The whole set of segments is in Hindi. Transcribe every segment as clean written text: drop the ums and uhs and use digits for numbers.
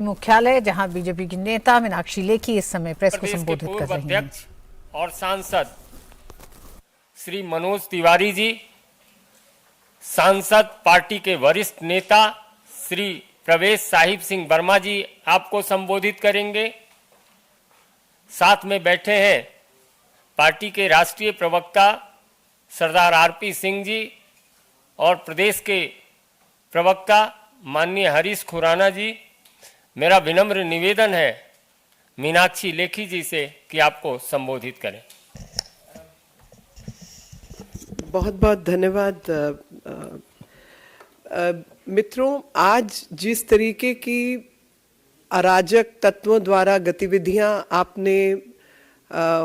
मुख्यालय जहां बीजेपी की नेता मीनाक्षी लेखी इस समय प्रेस को संबोधित कर रही हैं। और सांसद श्री मनोज तिवारी जी, सांसद पार्टी के वरिष्ठ नेता श्री प्रवेश साहिब सिंह वर्मा जी आपको संबोधित करेंगे। साथ में बैठे हैं पार्टी के राष्ट्रीय प्रवक्ता सरदार आरपी सिंह जी और प्रदेश के प्रवक्ता माननीय हरीश खुराना जी। मेरा विनम्र निवेदन है मीनाक्षी लेखी जी से कि आपको संबोधित करें। बहुत बहुत धन्यवाद। मित्रों, आज जिस तरीके की अराजक तत्वों द्वारा गतिविधियां आपने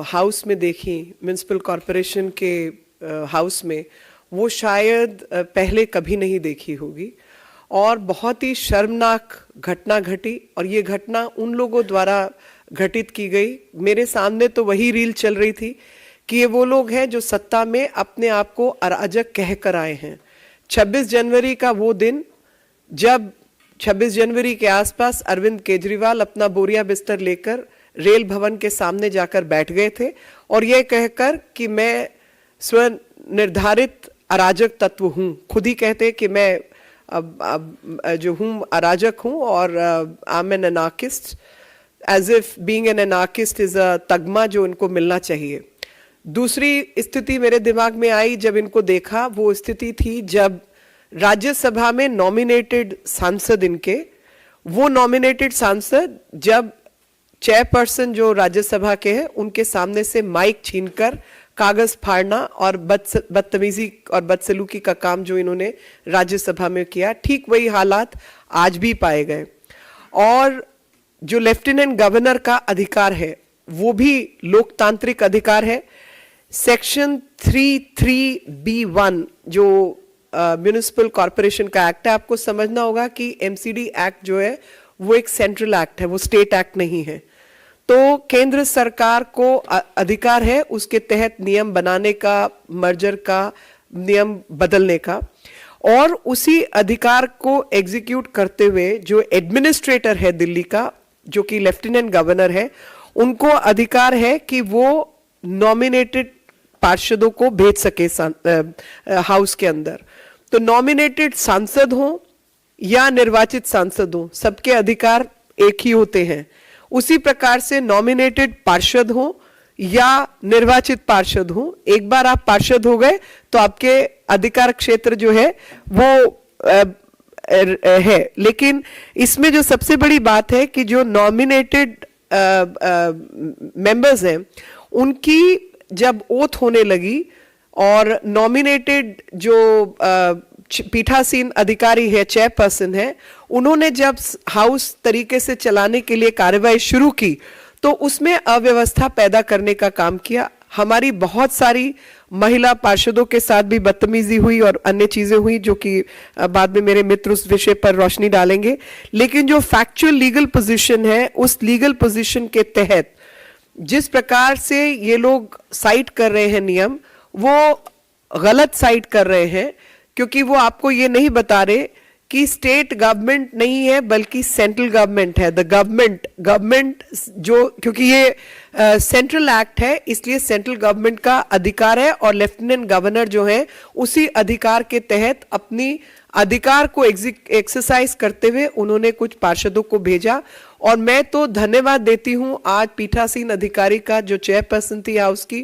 हाउस में देखी, म्युनिसिपल कॉरपोरेशन के हाउस में, वो शायद पहले कभी नहीं देखी होगी और बहुत ही शर्मनाक घटना घटी। और ये घटना उन लोगों द्वारा घटित की गई। मेरे सामने तो वही रील चल रही थी कि ये वो लोग हैं जो सत्ता में अपने आप को अराजक कह कर आए हैं। 26 जनवरी का वो दिन जब 26 जनवरी के आसपास अरविंद केजरीवाल अपना बोरिया बिस्तर लेकर रेल भवन के सामने जाकर बैठ गए थे और ये कहकर कि मैं स्वनिर्धारित अराजक तत्व हूँ। खुद ही कहते कि मैं अब जो हूँ अराजक हूँ और I am an anarchist, as if being an anarchist is a तगमा जो इनको मिलना चाहिए। दूसरी स्थिति मेरे दिमाग में आई जब इनको देखा, वो स्थिति थी जब राज्यसभा में नॉमिनेटेड सांसद इनके, वो नॉमिनेटेड सांसद जब चेयरपर्सन जो राज्यसभा के हैं उनके सामने से माइक छीनकर कागज फाड़ना और बदतमीजी और बदसलूकी का काम जो इन्होंने राज्यसभा में किया, ठीक वही हालात आज भी पाए गए। और जो लेफ्टिनेंट गवर्नर का अधिकार है वो भी लोकतांत्रिक अधिकार है। सेक्शन 33B1 जो म्युनिसिपल कॉरपोरेशन का एक्ट है, आपको समझना होगा कि एमसीडी एक्ट जो है वो एक सेंट्रल एक्ट है, वो स्टेट एक्ट नहीं है। तो केंद्र सरकार को अधिकार है उसके तहत नियम बनाने का, मर्जर का, नियम बदलने का, और उसी अधिकार को एग्जीक्यूट करते हुए जो एडमिनिस्ट्रेटर है दिल्ली का, जो कि लेफ्टिनेंट गवर्नर है, उनको अधिकार है कि वो नॉमिनेटेड पार्षदों को भेज सके हाउस के अंदर। तो नॉमिनेटेड सांसद हो या निर्वाचित सांसद हो, सबके अधिकार एक ही होते हैं। उसी प्रकार से नॉमिनेटेड पार्षद हो या निर्वाचित पार्षद हो, एक बार आप पार्षद हो गए तो आपके अधिकार क्षेत्र जो है वो है। लेकिन इसमें जो सबसे बड़ी बात है कि जो नॉमिनेटेड मेंबर्स हैं उनकी जब ओथ होने लगी और नॉमिनेटेड जो पीठासीन अधिकारी है, चेयरपर्सन है, उन्होंने जब हाउस तरीके से चलाने के लिए कार्रवाई शुरू की तो उसमें अव्यवस्था पैदा करने का काम किया। हमारी बहुत सारी महिला पार्षदों के साथ भी बदतमीजी हुई और अन्य चीजें हुई जो कि बाद में मेरे मित्र उस विषय पर रोशनी डालेंगे। लेकिन जो फैक्चुअल लीगल पोजीशन है, उस लीगल पोजीशन के तहत जिस प्रकार से ये लोग साइट कर रहे हैं नियम, वो गलत साइट कर रहे हैं, क्योंकि वो आपको ये नहीं बता रहे कि स्टेट गवर्नमेंट नहीं है बल्कि सेंट्रल गवर्नमेंट है। द गवर्नमेंट जो, क्योंकि ये सेंट्रल एक्ट है इसलिए सेंट्रल गवर्नमेंट का अधिकार है और लेफ्टिनेंट गवर्नर जो है उसी अधिकार के तहत अपनी अधिकार को एक्सरसाइज करते हुए उन्होंने कुछ पार्षदों को भेजा। और मैं तो धन्यवाद देती हूं आज पीठासीन अधिकारी का जो चेयरपर्सन थी हाउस की,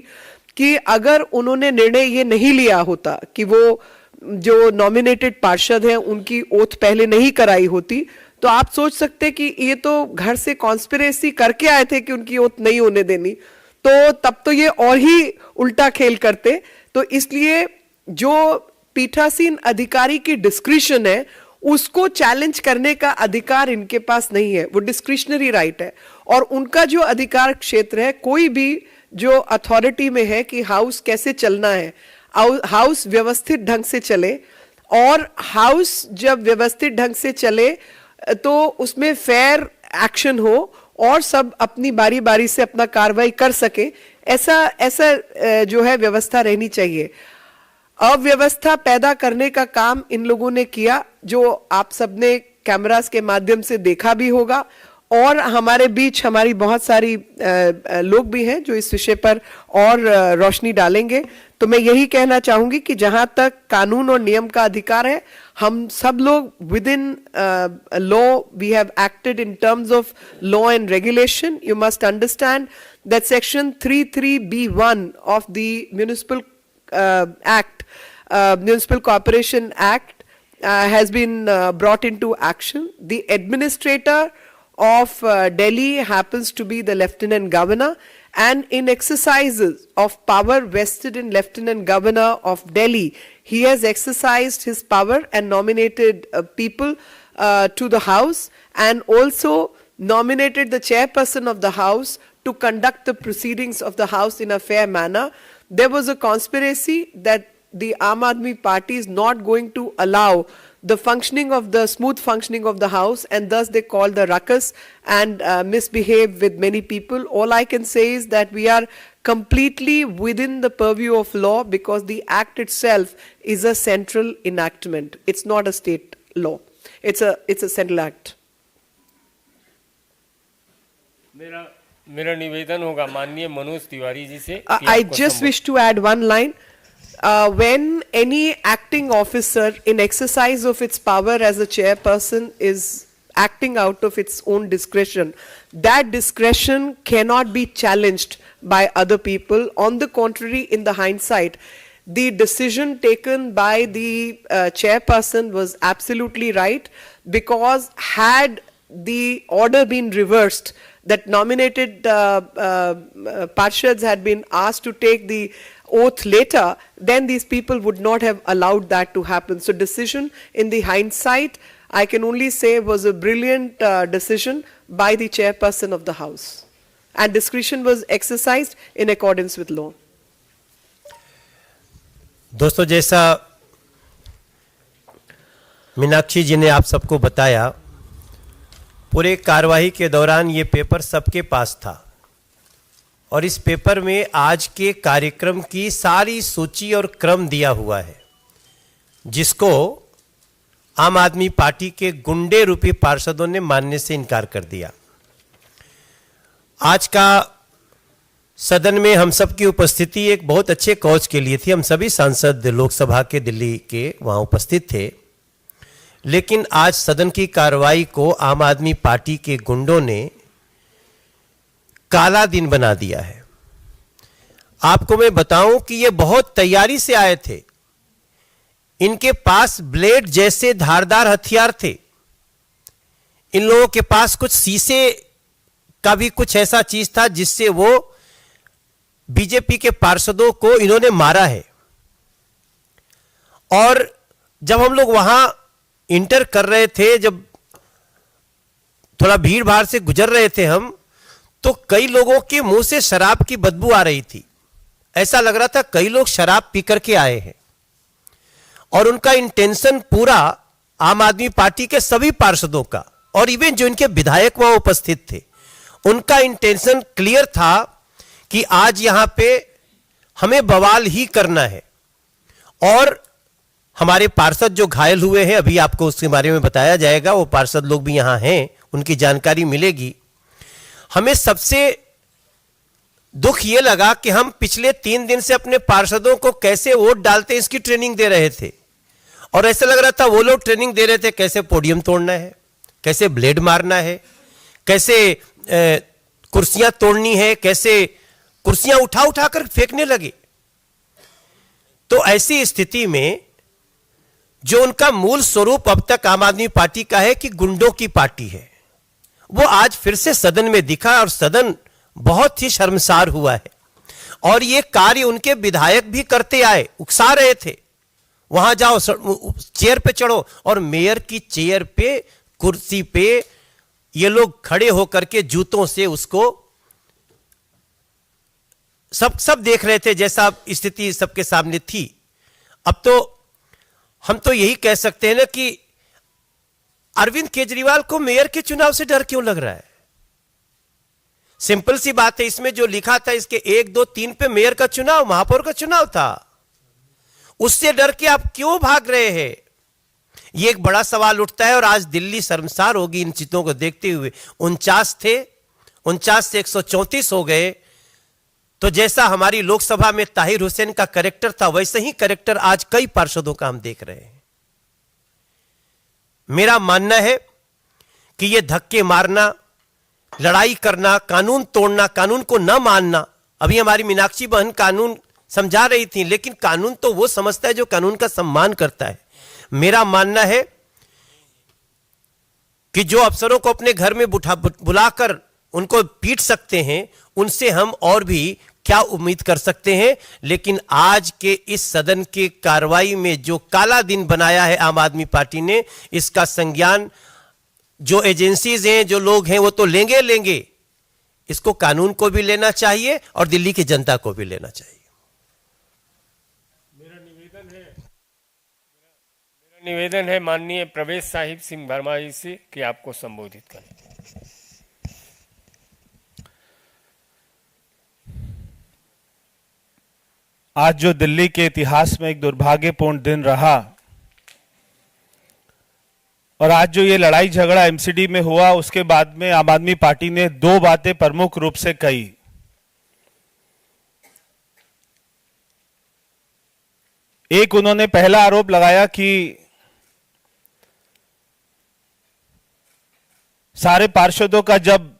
कि अगर उन्होंने निर्णय ये नहीं लिया होता कि वो जो नॉमिनेटेड पार्षद हैं उनकी ओथ पहले नहीं कराई होती, तो आप सोच सकते कि ये तो घर से कॉन्स्पिरेसी करके आए थे कि उनकी ओथ नहीं होने देनी, तो तब तो ये और ही उल्टा खेल करते। तो इसलिए जो पीठासीन अधिकारी की डिस्क्रिशन है उसको चैलेंज करने का अधिकार इनके पास नहीं है, वो डिस्क्रिशनरी राइट है। और उनका जो अधिकार क्षेत्र है, कोई भी जो अथॉरिटी में है कि हाउस कैसे चलना है, हाउस व्यवस्थित ढंग से चले, और हाउस जब व्यवस्थित ढंग से चले तो उसमें फेयर एक्शन हो और सब अपनी बारी बारी से अपना कार्रवाई कर सके, ऐसा जो है व्यवस्था रहनी चाहिए। अव्यवस्था पैदा करने का काम इन लोगों ने किया, जो आप सबने कैमरास के माध्यम से देखा भी होगा, और हमारे बीच हमारी बहुत सारी लोग भी हैं जो इस विषय पर और रोशनी डालेंगे। तो मैं यही कहना चाहूंगी कि जहां तक कानून और नियम का अधिकार है, हम सब लोग within law we have acted in terms of law and regulation. You must understand that section 33B1 of the municipal act, Municipal Corporation Act has been brought into action. The administrator of Delhi happens to be the Lieutenant Governor, and in exercises of power vested in Lieutenant Governor of Delhi, he has exercised his power and nominated people to the House, and also nominated the chairperson of the House to conduct the proceedings of the House in a fair manner. There was a conspiracy that the Aam Aadmi Party is not going to allow the smooth functioning of the House, and thus they call the ruckus and misbehave with many people. All I can say is that we are completely within the purview of law, because the act itself is a central enactment. It's not a state law. It's a central act. मेरा निवेदन होगा माननीय मनोज तिवारी जी से। I just wish to add one line. When any acting officer in exercise of its power as a chairperson is acting out of its own discretion, that discretion cannot be challenged by other people. On the contrary, in the hindsight, the decision taken by the chairperson was absolutely right, because had the order been reversed, that nominated Parshads had been asked to take the oath later, then these people would not have allowed that to happen. So decision in the hindsight, I can only say, was a brilliant decision by the chairperson of the House, and discretion was exercised in accordance with law. दोस्तों, जैसा मीनाक्षी जी ने आप सबको बताया, पूरे कार्यवाही के दौरान ये पेपर सबके पास था, और इस पेपर में आज के कार्यक्रम की सारी सूची और क्रम दिया हुआ है, जिसको आम आदमी पार्टी के गुंडे रूपी पार्षदों ने मानने से इनकार कर दिया। आज का सदन में हम सब की उपस्थिति एक बहुत अच्छे कॉज के लिए थी। हम सभी सांसद लोकसभा के दिल्ली के वहां उपस्थित थे, लेकिन आज सदन की कार्रवाई को आम आदमी पार्टी के गुंडों ने काला दिन बना दिया है। आपको मैं बताऊं कि ये बहुत तैयारी से आए थे। इनके पास ब्लेड जैसे धारदार हथियार थे। इन लोगों के पास कुछ शीशे का भी कुछ ऐसा चीज था जिससे वो बीजेपी के पार्षदों को इन्होंने मारा है। और जब हम लोग वहां इंटर कर रहे थे, जब थोड़ा भीड़ भाड़ से गुजर रहे थे हम, तो कई लोगों के मुंह से शराब की बदबू आ रही थी। ऐसा लग रहा था कई लोग शराब पी करके आए हैं, और उनका इंटेंशन पूरा आम आदमी पार्टी के सभी पार्षदों का, और इवन जो इनके विधायक वहां उपस्थित थे, उनका इंटेंशन क्लियर था कि आज यहां पे हमें बवाल ही करना है। और हमारे पार्षद जो घायल हुए हैं, अभी आपको उसके बारे में बताया जाएगा, वो पार्षद लोग भी यहां हैं, उनकी जानकारी मिलेगी। हमें सबसे दुख यह लगा कि हम पिछले 3 दिन से अपने पार्षदों को कैसे वोट डालते इसकी ट्रेनिंग दे रहे थे, और ऐसा लग रहा था वो लोग ट्रेनिंग दे रहे थे कैसे पोडियम तोड़ना है, कैसे ब्लेड मारना है, कैसे कुर्सियां तोड़नी है, कैसे कुर्सियां उठा उठा कर फेंकने लगे। तो ऐसी स्थिति में जो उनका मूल स्वरूप अब तक आम आदमी पार्टी का है कि गुंडों की पार्टी है, वो आज फिर से सदन में दिखा, और सदन बहुत ही शर्मसार हुआ है। और ये कार्य उनके विधायक भी करते आए, उकसा रहे थे, वहां जाओ, चेयर पे चढ़ो, और मेयर की चेयर पे, कुर्सी पे ये लोग खड़े होकर के जूतों से उसको सब देख रहे थे, जैसा स्थिति सबके सामने थी। अब तो हम तो यही कह सकते हैं ना कि अरविंद केजरीवाल को मेयर के चुनाव से डर क्यों लग रहा है? सिंपल सी बात है, इसमें जो लिखा था इसके 1, 2, 3 पे मेयर का चुनाव, महापौर का चुनाव था, उससे डर के आप क्यों भाग रहे हैं? ये एक बड़ा सवाल उठता है और आज दिल्ली शर्मसार होगी इन चीजों को देखते हुए। 49 थे, 49 से 134 हो गए। तो जैसा हमारी लोकसभा में ताहिर हुसैन का कैरेक्टर था, वैसे ही कैरेक्टर आज कई पार्षदों का हम देख रहे हैं। मेरा मानना है कि ये धक्के मारना, लड़ाई करना, कानून तोड़ना, कानून को न मानना, अभी हमारी मीनाक्षी बहन कानून समझा रही थी, लेकिन कानून तो वो समझता है जो कानून का सम्मान करता है। मेरा मानना है कि जो अफसरों को अपने घर में बुलाकर उनको पीट सकते हैं, उनसे हम और भी क्या उम्मीद कर सकते हैं। लेकिन आज के इस सदन की कार्रवाई में जो काला दिन बनाया है आम आदमी पार्टी ने, इसका संज्ञान जो एजेंसीज हैं, जो लोग हैं, वो तो लेंगे। इसको कानून को भी लेना चाहिए और दिल्ली की जनता को भी लेना चाहिए। मेरा निवेदन है माननीय प्रवेश साहिब सिंह वर्मा जी से कि आपको संबोधित करें। आज जो दिल्ली के इतिहास में एक दुर्भाग्यपूर्ण दिन रहा और आज जो ये लड़ाई झगड़ा एमसीडी में हुआ, उसके बाद में आम आदमी पार्टी ने दो बातें प्रमुख रूप से कही। एक, उन्होंने पहला आरोप लगाया कि सारे पार्षदों का जब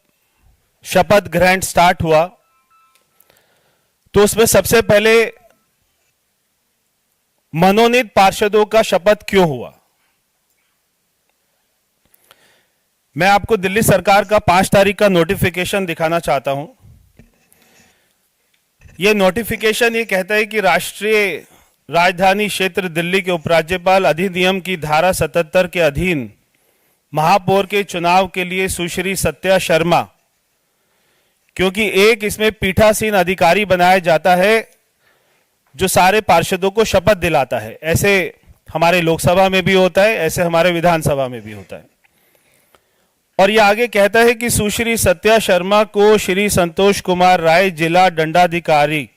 शपथ ग्रहण स्टार्ट हुआ तो उसमें सबसे पहले मनोनीत पार्षदों का शपथ क्यों हुआ। मैं आपको दिल्ली सरकार का 5 तारीख का नोटिफिकेशन दिखाना चाहता हूं। यह नोटिफिकेशन ये कहता है कि राष्ट्रीय राजधानी क्षेत्र दिल्ली के उपराज्यपाल अधिनियम की धारा 77 के अधीन महापौर के चुनाव के लिए सुश्री सत्या शर्मा, क्योंकि एक इसमें पीठासीन अधिकारी बनाया जाता है जो सारे पार्षदों को शपथ दिलाता है। ऐसे हमारे लोकसभा में भी होता है, ऐसे हमारे विधानसभा में भी होता है। और यह आगे कहता है कि सुश्री सत्या शर्मा को श्री संतोष कुमार राय, जिला दंडाधिकारी,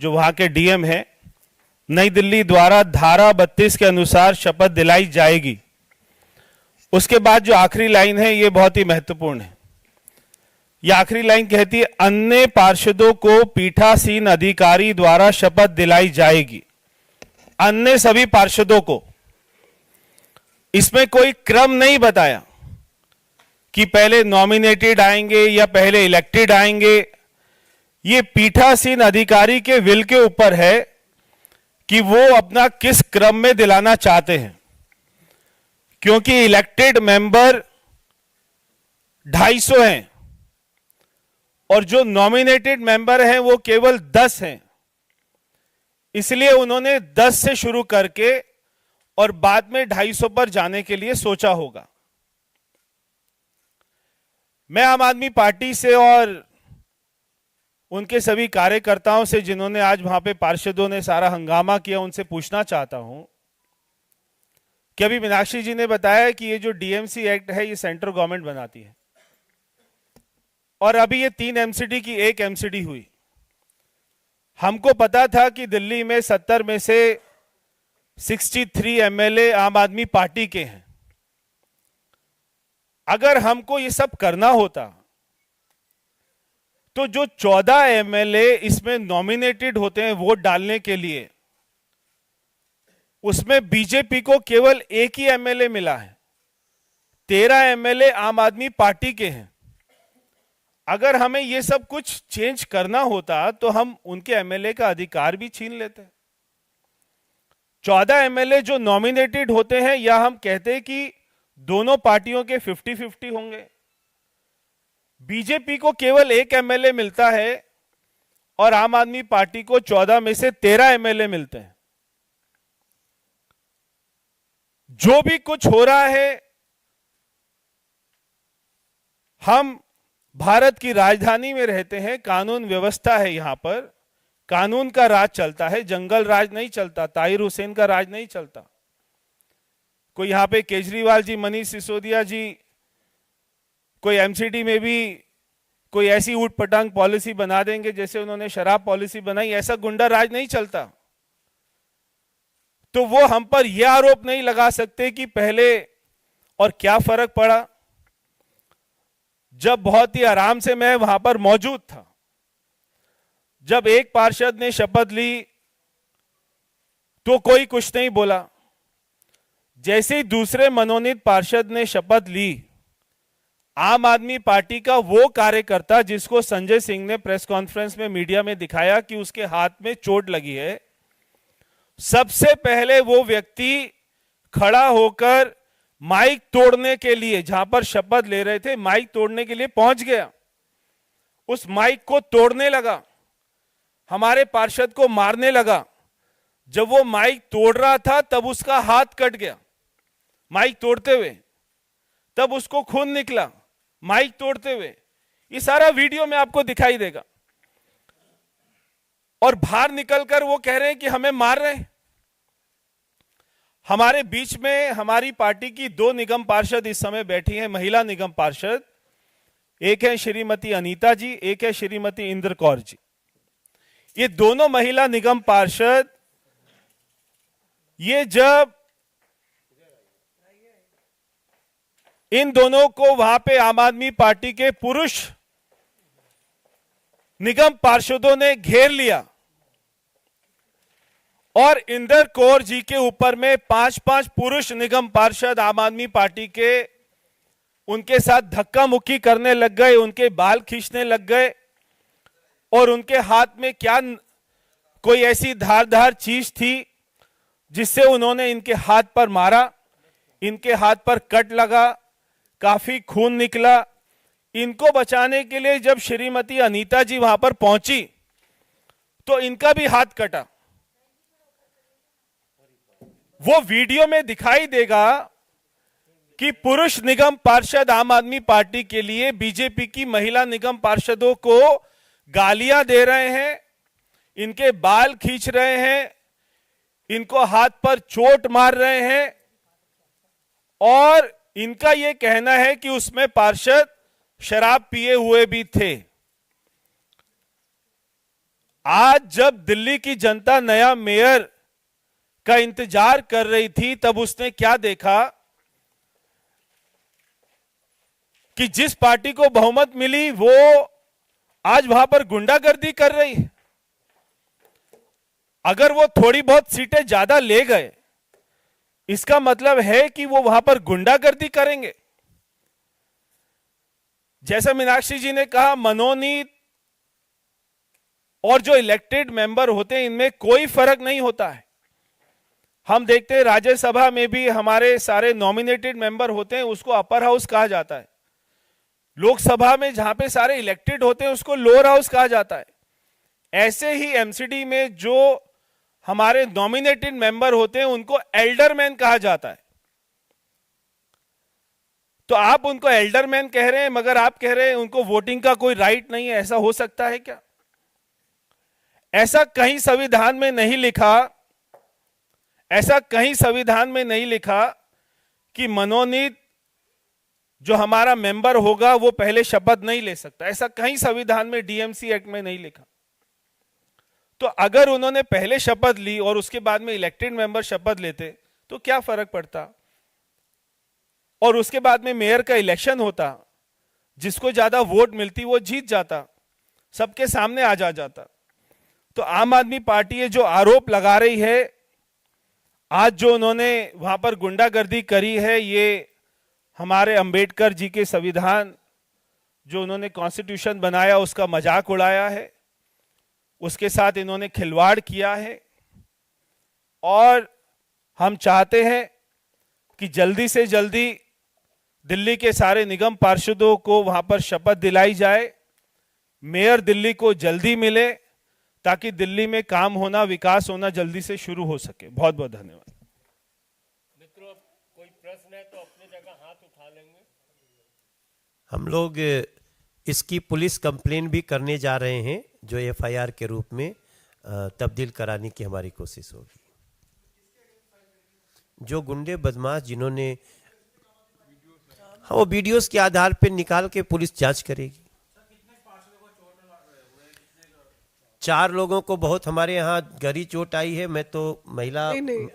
जो वहां के डीएम है, नई दिल्ली द्वारा धारा 32 के अनुसार शपथ दिलाई जाएगी। उसके बाद जो आखिरी लाइन है ये बहुत ही महत्वपूर्ण है। यह आखिरी लाइन कहती है, अन्य पार्षदों को पीठासीन अधिकारी द्वारा शपथ दिलाई जाएगी। अन्य सभी पार्षदों को, इसमें कोई क्रम नहीं बताया कि पहले नॉमिनेटेड आएंगे या पहले इलेक्टेड आएंगे। ये पीठासीन अधिकारी के विल के ऊपर है कि वो अपना किस क्रम में दिलाना चाहते हैं, क्योंकि इलेक्टेड मेंबर 250 हैं और जो नॉमिनेटेड मेंबर हैं वो केवल 10 हैं। इसलिए उन्होंने 10 से शुरू करके और बाद में 250 पर जाने के लिए सोचा होगा। मैं आम आदमी पार्टी से और उनके सभी कार्यकर्ताओं से, जिन्होंने आज वहां पे पार्षदों ने सारा हंगामा किया, उनसे पूछना चाहता हूं कि अभी मीनाक्षी जी ने बताया कि ये जो डीएमसी एक्ट है ये सेंट्रल गवर्नमेंट बनाती है और अभी ये 3 एमसीडी की 1 एमसीडी हुई। हमको पता था कि दिल्ली में 70 में से 63 एमएलए आम आदमी पार्टी के हैं। अगर हमको ये सब करना होता तो जो 14 एमएलए इसमें नॉमिनेटेड होते हैं वोट डालने के लिए, उसमें बीजेपी को केवल 1 ही एमएलए मिला है। 13 एमएलए आम आदमी पार्टी के हैं। अगर हमें ये सब कुछ चेंज करना होता तो हम उनके एमएलए का अधिकार भी छीन लेते। 14 एमएलए जो नॉमिनेटेड होते हैं, या हम कहते हैं कि दोनों पार्टियों के 50-50 होंगे। बीजेपी को केवल 1 एमएलए मिलता है और आम आदमी पार्टी को 14 में से 13 एमएलए मिलते हैं। जो भी कुछ हो रहा है, हम भारत की राजधानी में रहते हैं, कानून व्यवस्था है, यहां पर कानून का राज चलता है, जंगल राज नहीं चलता, ताहिर हुसैन का राज नहीं चलता। कोई यहां पे केजरीवाल जी, मनीष सिसोदिया जी, कोई एमसीडी में भी कोई ऐसी ऊट पटांग पॉलिसी बना देंगे जैसे उन्होंने शराब पॉलिसी बनाई, ऐसा गुंडा राज नहीं चलता। तो वो हम पर यह आरोप नहीं लगा सकते कि पहले और क्या फर्क पड़ा। जब बहुत ही आराम से मैं वहां पर मौजूद था, जब एक पार्षद ने शपथ ली तो कोई कुछ नहीं बोला। जैसे ही दूसरे मनोनीत पार्षद ने शपथ ली, आम आदमी पार्टी का वो कार्यकर्ता जिसको संजय सिंह ने प्रेस कॉन्फ्रेंस में मीडिया में दिखाया कि उसके हाथ में चोट लगी है, सबसे पहले वो व्यक्ति खड़ा होकर माइक तोड़ने के लिए, जहां पर शपथ ले रहे थे, माइक तोड़ने के लिए पहुंच गया। उस माइक को तोड़ने लगा, हमारे पार्षद को मारने लगा। जब वो माइक तोड़ रहा था तब उसका हाथ कट गया माइक तोड़ते हुए, तब उसको खून निकला माइक तोड़ते हुए। ये सारा वीडियो में आपको दिखाई देगा। और बाहर निकलकर वो कह रहे हैं कि हमें मार रहे हैं। हमारे बीच में हमारी पार्टी की 2 निगम पार्षद इस समय बैठी हैं, महिला निगम पार्षद। एक है श्रीमती अनीता जी, एक है श्रीमती इंद्र कौर जी। ये दोनों महिला निगम पार्षद, ये जब इन दोनों को वहां पे आम आदमी पार्टी के पुरुष निगम पार्षदों ने घेर लिया और इंदर कौर जी के ऊपर में 5-5 पुरुष निगम पार्षद आम आदमी पार्टी के उनके साथ धक्का मुक्की करने लग गए, उनके बाल खींचने लग गए और उनके हाथ में क्या कोई ऐसी धारदार चीज थी जिससे उन्होंने इनके हाथ पर मारा। इनके हाथ पर कट लगा, काफी खून निकला। इनको बचाने के लिए जब श्रीमती अनीता जी वहां पर पहुंची तो इनका भी हाथ कटा। वो वीडियो में दिखाई देगा कि पुरुष निगम पार्षद आम आदमी पार्टी के लिए बीजेपी की महिला निगम पार्षदों को गालियां दे रहे हैं, इनके बाल खींच रहे हैं, इनको हाथ पर चोट मार रहे हैं और इनका यह कहना है कि उसमें पार्षद शराब पिए हुए भी थे। आज जब दिल्ली की जनता नया मेयर का इंतजार कर रही थी, तब उसने क्या देखा कि जिस पार्टी को बहुमत मिली वो आज वहां पर गुंडागर्दी कर रही है। अगर वो थोड़ी बहुत सीटें ज्यादा ले गए, इसका मतलब है कि वो वहां पर गुंडागर्दी करेंगे। जैसा मीनाक्षी जी ने कहा, मनोनीत और जो इलेक्टेड मेंबर होते हैं इनमें कोई फर्क नहीं होता है। हम देखते हैं राज्यसभा में भी हमारे सारे नॉमिनेटेड मेंबर होते हैं, उसको अपर हाउस कहा जाता है। लोकसभा में जहां पे सारे इलेक्टेड होते हैं उसको लोअर हाउस कहा जाता है। ऐसे ही एमसीडी में जो हमारे नॉमिनेटेड मेंबर होते हैं उनको एल्डरमैन कहा जाता है। तो आप उनको एल्डरमैन कह रहे हैं मगर आप कह रहे हैं उनको वोटिंग का कोई राइट नहीं है। ऐसा हो सकता है क्या? ऐसा कहीं संविधान में नहीं लिखा, ऐसा कहीं संविधान में नहीं लिखा कि मनोनीत जो हमारा मेंबर होगा वो पहले शपथ नहीं ले सकता। ऐसा कहीं संविधान में डीएमसी एक्ट में नहीं लिखा। तो अगर उन्होंने पहले शपथ ली और उसके बाद में इलेक्टेड मेंबर शपथ लेते तो क्या फर्क पड़ता? और उसके बाद में मेयर का इलेक्शन होता, जिसको ज्यादा वोट मिलती वो जीत जाता, सबके सामने आ जाता। तो आम आदमी पार्टी ये जो आरोप लगा रही है, आज जो उन्होंने वहां पर गुंडागर्दी करी है, ये हमारे अंबेडकर जी के संविधान जो उन्होंने कॉन्स्टिट्यूशन बनाया उसका मजाक उड़ाया है, उसके साथ इन्होंने खिलवाड़ किया है। और हम चाहते हैं कि जल्दी से जल्दी दिल्ली के सारे निगम पार्षदों को वहां पर शपथ दिलाई जाए, मेयर दिल्ली को जल्दी मिले ताकि दिल्ली में काम होना, विकास होना जल्दी से शुरू हो सके। बहुत बहुत धन्यवाद। मित्रों, कोई प्रश्न है तो अपनी जगह हाथ उठा लेंगे। हम लोग इसकी पुलिस कंप्लेन भी करने जा रहे हैं, जो एफआईआर के रूप में तब्दील कराने की हमारी कोशिश होगी। जो गुंडे बदमाश जिन्होंने, हाँ, वो वीडियोस के आधार पर निकाल के पुलिस जांच करेगी। 4 लोगों को बहुत हमारे यहाँ गहरी चोट आई है। मैं तो महिला नहीं,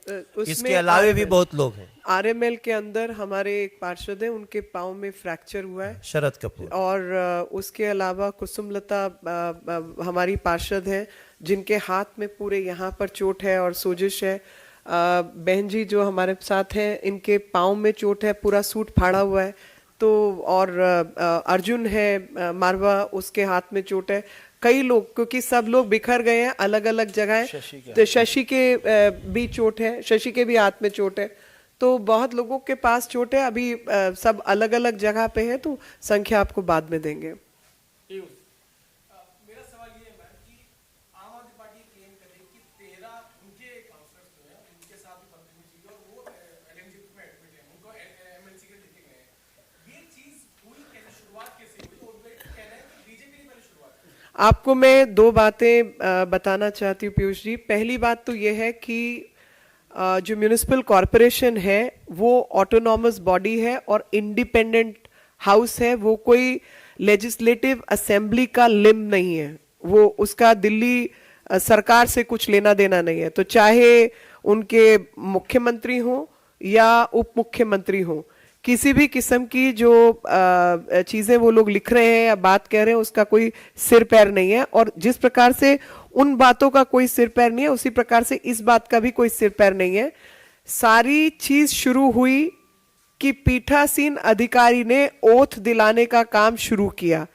इसके अलावे भी बहुत लोग हैं। आरएमएल के अंदर हमारे एक पार्षद हैं, उनके पाँव में फ्रैक्चर हुआ है। शरद कपूर और उसके अलावा कुसुमलता हमारी पार्षद हैं, जिनके हाथ में पूरे यहाँ पर चोट है और सोजिश है। बहन जी जो हमारे साथ हैं, इनके पाँव में चोट है, पूरा सूट फाड़ा हुआ है। तो और अर्जुन है मारवा, उसके हाथ में चोट है। कई लोग, क्योंकि सब लोग बिखर गए हैं अलग अलग जगह, तो शशि के भी चोट है, शशि के भी हाथ में चोट है। तो बहुत लोगों के पास चोट है, अभी सब अलग अलग जगह पे है, तो संख्या आपको बाद में देंगे। मेरा सवाल ये है मैम कि आम आदमी पार्टी क्लेम करे कि 13 उनके काउंसलर्स जो हैं उनके साथ भी बदतमीजी हुई और वो एलएमजी में एडमिट हैं, उनको एमएलसी के लिखे गए हैं। ये चीज हुई कैसे, शुरुआत कैसे हुई? और वे कह रहे हैं कि बीजेपी ने पहले शुरुआत की। आपको मैं दो बातें बताना चाहती हूँ पीयूष जी। पहली बात तो ये है कि जो म्यूनिसिपल कॉरपोरेशन है वो ऑटोनॉमस बॉडी है और इंडिपेंडेंट हाउस है, वो कोई लेजिस्लेटिव असेंबली का लिम नहीं है, वो उसका दिल्ली सरकार से कुछ लेना देना नहीं है। तो चाहे उनके मुख्यमंत्री हो या उप मुख्यमंत्री हो, किसी भी किस्म की जो चीजें वो लोग लिख रहे हैं या बात कह रहे हैं, उसका कोई सिर पैर नहीं है। और जिस प्रकार से उन बातों का कोई सिर पैर नहीं है, उसी प्रकार से इस बात का भी कोई सिर पैर नहीं है। सारी चीज शुरू हुई कि पीठासीन अधिकारी ने ओथ दिलाने का काम शुरू किया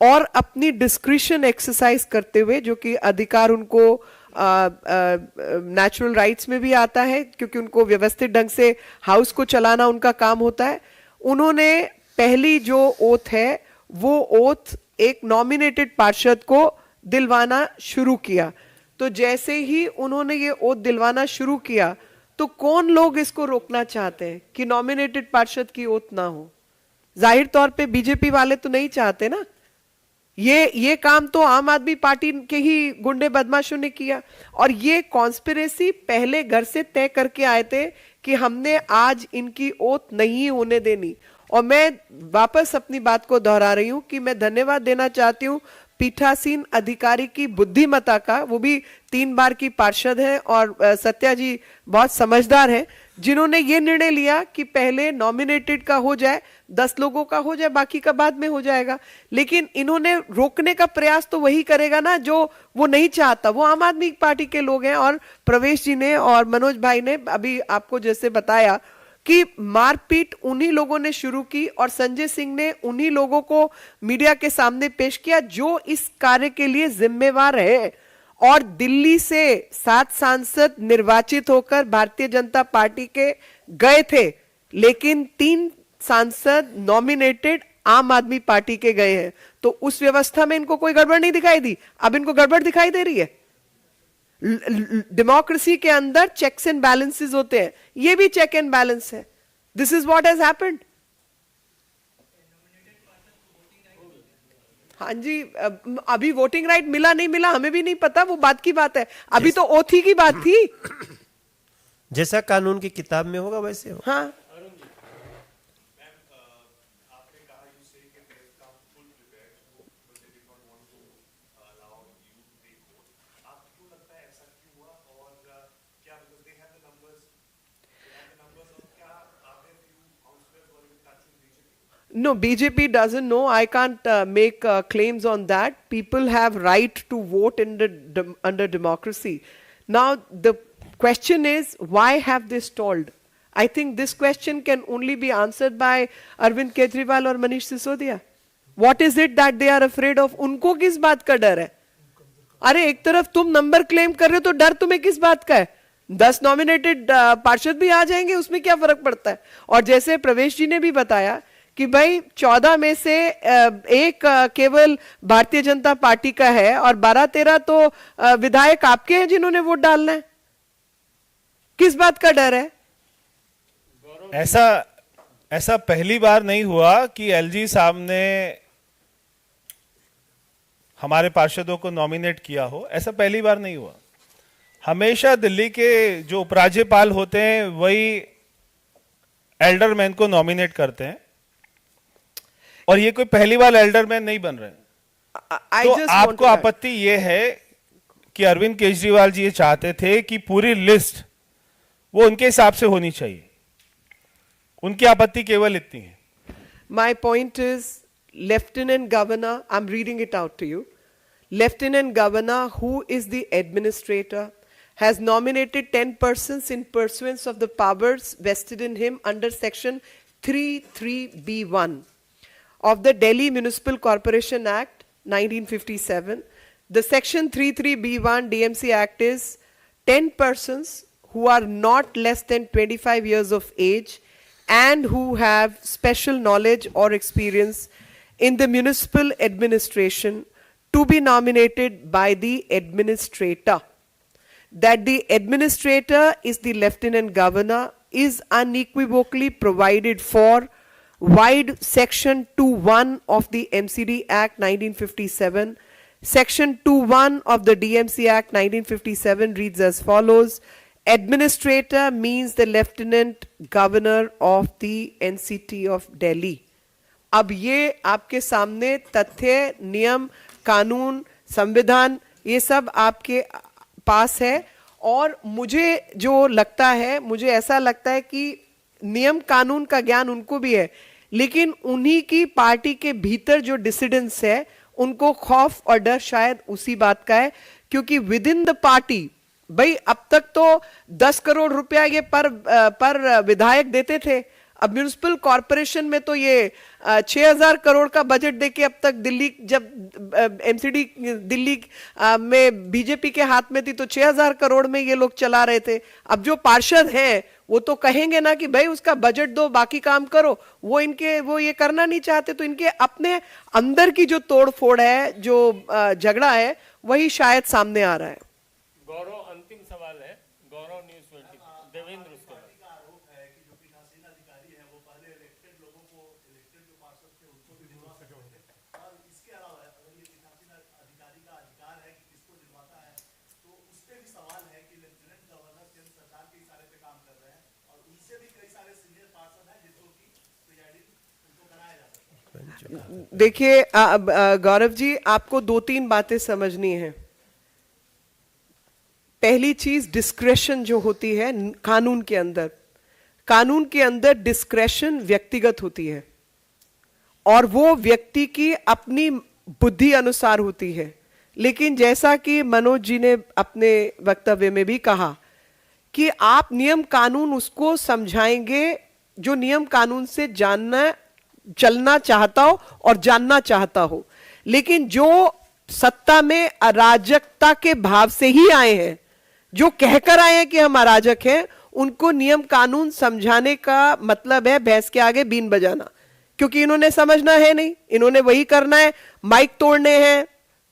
और अपनी डिस्क्रिशन एक्सरसाइज करते हुए, जो कि अधिकार उनको नेचुरल राइट्स में भी आता है, क्योंकि उनको व्यवस्थित ढंग से हाउस को चलाना उनका काम होता है। उन्होंने पहली जो ओथ है वो ओथ एक नॉमिनेटेड पार्षद को दिलवाना शुरू किया। तो जैसे ही उन्होंने ये ओथ दिलवाना शुरू किया, तो कौन लोग इसको रोकना चाहते हैं कि नॉमिनेटेड पार्षद की ओथ ना हो? जाहिर तौर पे बीजेपी वाले तो नहीं चाहते ना। ये काम तो आम आदमी पार्टी के ही गुंडे बदमाशों ने किया, और ये कॉन्स्पिरेसी पहले घर से तय करके आए थे कि हमने आज इनकी ओथ नहीं होने देनी। और मैं वापस अपनी बात को दोहरा रही हूं कि मैं धन्यवाद देना चाहती हूं पीठासीन अधिकारी की बुद्धिमत्ता का। वो भी 3 बार की पार्षद हैं और सत्या जी बहुत समझदार हैं, जिन्होंने ये निर्णय लिया कि पहले नॉमिनेटेड का हो जाए, 10 लोगों का हो जाए, बाकी का बाद में हो जाएगा। लेकिन इन्होंने रोकने का प्रयास तो वही करेगा ना जो वो नहीं चाहता। वो आम आदमी पार्टी के लोग हैं, और प्रवेश जी ने और मनोज भाई ने अभी आपको जैसे बताया कि मारपीट उन्हीं लोगों ने शुरू की, और संजय सिंह ने उन्हीं लोगों को मीडिया के सामने पेश किया जो इस कार्य के लिए जिम्मेवार है। और दिल्ली से 7 सांसद निर्वाचित होकर भारतीय जनता पार्टी के गए थे, लेकिन 3 सांसद नॉमिनेटेड आम आदमी पार्टी के गए हैं। तो उस व्यवस्था में इनको कोई गड़बड़ नहीं दिखाई दी, अब इनको गड़बड़ दिखाई दे रही है। डेमोक्रेसी के अंदर चेक्स एंड बैलेंसेस होते हैं, ये भी चेक एंड बैलेंस है। This is what has happened. हाँ जी, अभी वोटिंग राइट मिला नहीं मिला हमें भी नहीं पता, वो बात की बात है। अभी तो ओथी की बात थी। जैसा कानून की किताब में होगा वैसे हो। हाँ, no, BJP doesn't know. I can't make claims on that. People have right to vote in under democracy. Now the question is, why have they stalled? I think this question can only be answered by Arvind Kejriwal और Manish Sisodia. What is it that they are afraid of? उनको किस बात का डर है? अरे एक तरफ तुम नंबर क्लेम कर रहे हो, तो डर तुम्हें किस बात का है? 10 नॉमिनेटेड पार्षद भी आ जाएंगे, उसमें क्या फर्क पड़ता है? और जैसे प्रवेश जी ने भी बताया कि भाई 14 में से एक केवल भारतीय जनता पार्टी का है, और 12-13 तो विधायक आपके हैं जिन्होंने वोट डालना है। किस बात का डर है? ऐसा पहली बार नहीं हुआ कि एलजी साहब ने हमारे पार्षदों को नॉमिनेट किया हो, ऐसा पहली बार नहीं हुआ। हमेशा दिल्ली के जो उपराज्यपाल होते हैं वही एल्डरमैन को नॉमिनेट करते हैं, और ये कोई पहली बार एल्डरमैन नहीं बन रहे हैं। तो आपको आपत्ति ये है कि अरविंद केजरीवाल जी ये चाहते थे कि पूरी लिस्ट वो उनके हिसाब से होनी चाहिए। उनकी आपत्ति केवल इतनी है। My point is, Lieutenant Governor, I'm reading it out to you. Lieutenant Governor, who is the administrator, has nominated 10 persons in pursuance of the powers vested in him under Section 33B1 of the Delhi Municipal Corporation Act 1957. The Section 33B1 DMC Act is 10 persons who are not less than 25 years of age and who have special knowledge or experience in the municipal administration to be nominated by the administrator. That the administrator is the Lieutenant Governor is unequivocally provided for wide Section 2(1) of the MCD Act 1957. Section 2(1) of the DMC Act 1957 reads as follows. Administrator means the Lieutenant Governor of the NCT of Delhi. अब ये आपके सामने तथ्य, नियम, कानून, संविधान, ये सब आपके पास है। और मुझे जो लगता है, मुझे ऐसा लगता है कि नियम कानून का ज्ञान उनको भी है, लेकिन उन्हीं की पार्टी के भीतर जो डिसिडेंट्स है, उनको खौफ और डर शायद उसी बात का है, क्योंकि विद इन द पार्टी, भाई अब तक तो 10 करोड़ रुपया ये पर विधायक देते थे। अब म्युनिसिपल कॉर्पोरेशन में तो ये 6000 करोड़ का बजट देके अब तक दिल्ली, जब एमसीडी दिल्ली में बीजेपी के हाथ में थी तो 6000 करोड़ में ये लोग चला रहे थे। अब जो पार्षद हैं वो तो कहेंगे ना कि भाई उसका बजट दो, बाकी काम करो। वो ये करना नहीं चाहते, तो इनके अपने अंदर की जो तोड़ फोड़ है, जो झगड़ा है, वही शायद सामने आ रहा है। गौरव, अंतिम सवाल है। गौरव न्यूज़ 20, देवेंद्र उसके बाद। देखिए गौरव जी, आपको 2-3 बातें समझनी है। पहली चीज, डिस्क्रेशन जो होती है कानून के अंदर डिस्क्रेशन व्यक्तिगत होती है और वो व्यक्ति की अपनी बुद्धि अनुसार होती है। लेकिन जैसा कि मनोज जी ने अपने वक्तव्य में भी कहा कि आप नियम कानून उसको समझाएंगे जो नियम कानून से चलना चाहता हो और जानना चाहता हो। लेकिन जो सत्ता में अराजकता के भाव से ही आए हैं, जो कहकर आए हैं कि हम अराजक हैं, उनको नियम कानून समझाने का मतलब है भैंस के आगे बीन बजाना, क्योंकि इन्होंने समझना है नहीं, इन्होंने वही करना है, माइक तोड़ने हैं,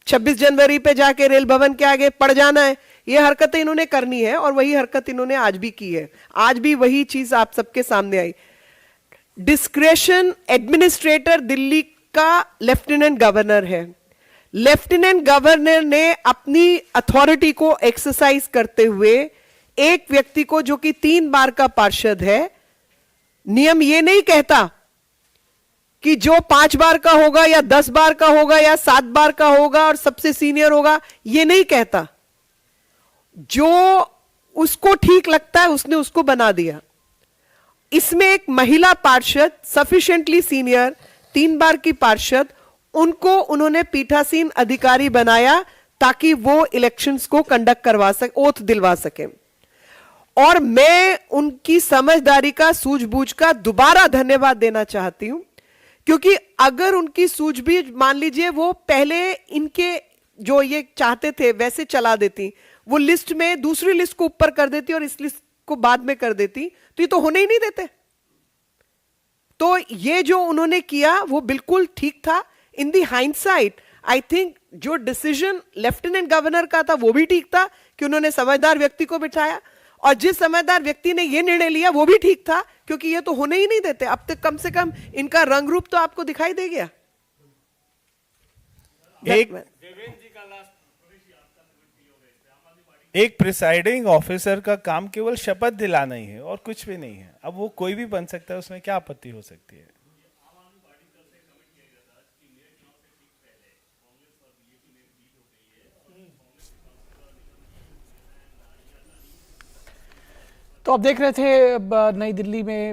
26 जनवरी पे जाके रेल भवन के आगे पड़ जाना है। ये हरकतें इन्होंने करनी है और वही हरकत इन्होंने आज भी की है। आज भी वही चीज आप सबके सामने आई। डिस्क्रेशन, एडमिनिस्ट्रेटर दिल्ली का लेफ्टिनेंट गवर्नर है। लेफ्टिनेंट गवर्नर ने अपनी अथॉरिटी को एक्सरसाइज करते हुए एक व्यक्ति को, जो कि 3 बार का पार्षद है, नियम ये नहीं कहता कि जो 5 बार का होगा या 10 बार का होगा या 7 बार का होगा और सबसे सीनियर होगा, ये नहीं कहता। जो उसको ठीक लगता है उसने उसको बना दिया। इसमें एक महिला पार्षद सफिशिएंटली सीनियर, 3 बार की पार्षद, उनको उन्होंने पीठासीन अधिकारी बनाया ताकि वो इलेक्शंस को कंडक्ट करवा सके, ओथ दिलवा सके। और मैं उनकी समझदारी का, सूझबूझ का दोबारा धन्यवाद देना चाहती हूं, क्योंकि अगर उनकी सूझबूझ, मान लीजिए वो पहले इनके जो ये चाहते थे वैसे चला देती, वो लिस्ट में दूसरी लिस्ट को ऊपर कर देती और इस लिस्ट को बाद में कर देती, तो ये तो होने ही नहीं देते। तो ये जो उन्होंने किया वो बिल्कुल ठीक था। इन दी हाइंडसाइट आई थिंक जो डिसीजन लेफ्टिनेंट गवर्नर का था वो भी ठीक था कि उन्होंने समझदार व्यक्ति को बिठाया, और जिस समझदार व्यक्ति ने ये निर्णय लिया वो भी ठीक था, क्योंकि ये तो होने ही नहीं देते। अब तक कम से कम इनका रंग रूप तो आपको दिखाई दे गया। एक प्रिसाइडिंग ऑफिसर का काम केवल शपथ दिलाना ही है और कुछ भी नहीं है। अब वो कोई भी बन सकता है, उसमें क्या आपत्ति हो सकती है? तो आप देख रहे थे नई दिल्ली में